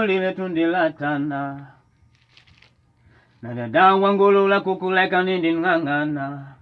Lile tundi la tana na dada wangu la kukuleka nindi ngangana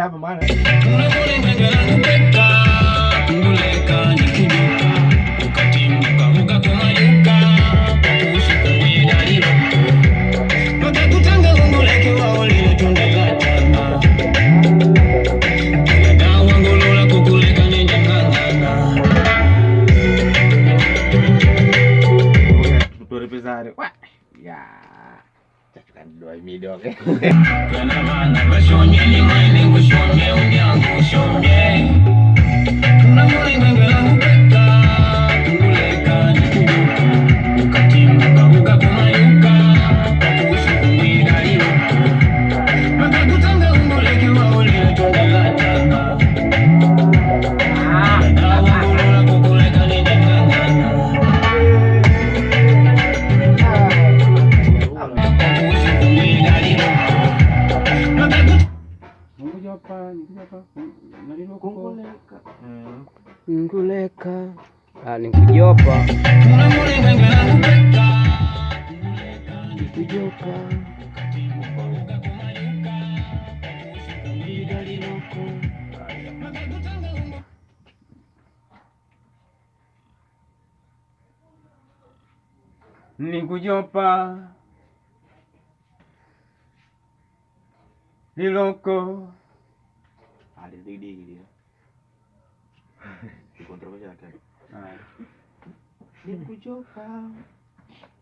hapa bwana. Nguleka nikujopa nikujopa liloko alididi kontroversi yake. Nikujopa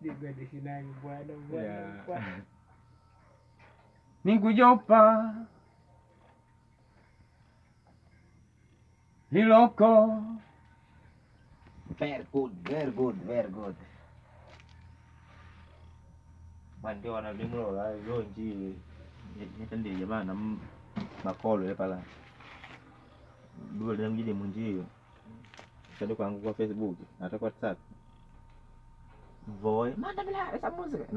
digadishinani bwana. Nikujopa liloko. Very good. Ndio wanalimu la hiyo nji nitende jamani makolo ya pala. Dua dia mjini munjio. Kado kwangu kwa Facebook, atau WhatsApp. Voy, mana bila esa musik.